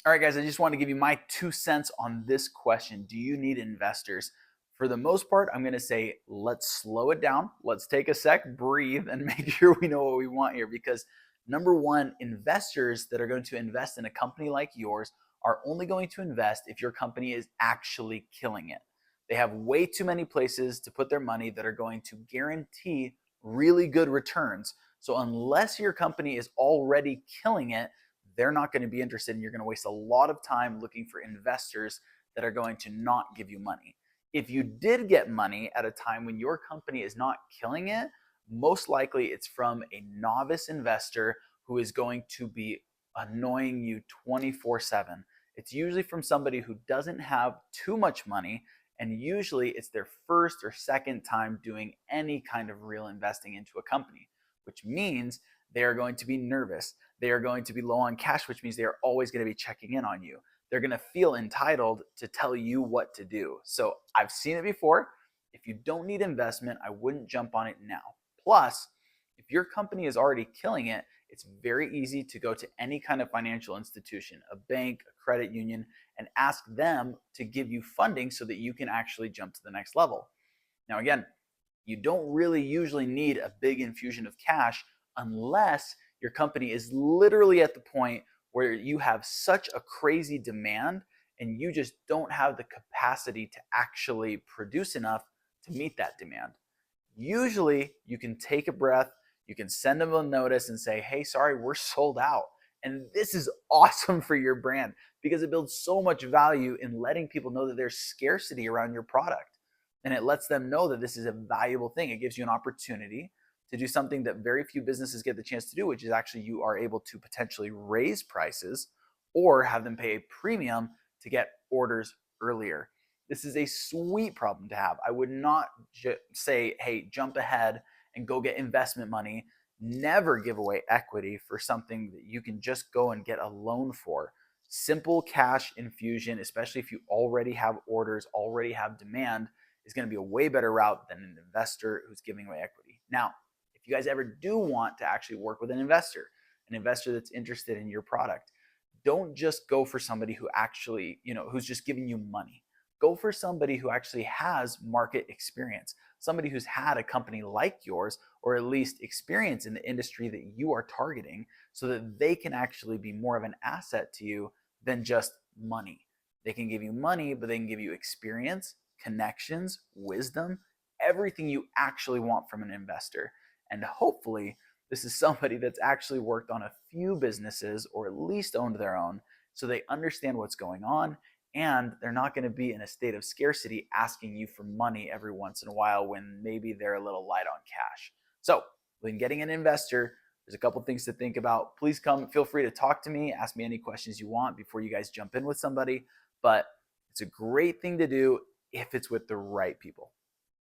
All right, guys, I just want to give you my 2 cents on this question. Do you need investors? For the most part, I'm going to say let's slow it down. Let's take a sec, breathe, and make sure we know what we want here. Because number one, investors that are going to invest in a company like yours are only going to invest if your company is actually killing it. They have way too many places to put their money that are going to guarantee really good returns. So, unless your company is already killing it, they're not going to be interested, and you're going to waste a lot of time looking for investors that are going to not give you money. If you did get money at a time when your company is not killing it, most likely it's from a novice investor who is going to be annoying you 24/7. It's usually from somebody who doesn't have too much money, and usually it's their first or second time doing any kind of real investing into a company, which means they are going to be nervous. They are going to be low on cash, which means they are always going to be checking in on you. They're going to feel entitled to tell you what to do. So I've seen it before. If you don't need investment, I wouldn't jump on it now. Plus, if your company is already killing it, it's very easy to go to any kind of financial institution, a bank, a credit union, and ask them to give you funding so that you can actually jump to the next level. Now, again, you don't really usually need a big infusion of cash unless your company is literally at the point where you have such a crazy demand and you just don't have the capacity to actually produce enough to meet that demand. Usually, you can take a breath, you can send them a notice and say, hey, sorry, we're sold out. And this is awesome for your brand because it builds so much value in letting people know that there's scarcity around your product. And it lets them know that this is a valuable thing. It gives you an opportunity to do something that very few businesses get the chance to do, which is actually you are able to potentially raise prices or have them pay a premium to get orders earlier. This is a sweet problem to have. I would not say, hey, jump ahead and go get investment money. Never give away equity for something that you can just go and get a loan for. Simple cash infusion, especially if you already have orders, already have demand, is going to be a way better route than an investor who's giving away equity. Now, if you guys ever do want to actually work with an investor that's interested in your product, don't just go for somebody who actually, who's just giving you money. Go for somebody who actually has market experience, somebody who's had a company like yours, or at least experience in the industry that you are targeting, so that they can actually be more of an asset to you than just money. They can give you money, but they can give you experience, connections, wisdom, everything you actually want from an investor. And hopefully, this is somebody that's actually worked on a few businesses or at least owned their own, so they understand what's going on and they're not going to be in a state of scarcity asking you for money every once in a while when maybe they're a little light on cash. So, when getting an investor, there's a couple things to think about. Please feel free to talk to me, ask me any questions you want before you guys jump in with somebody. But it's a great thing to do if it's with the right people.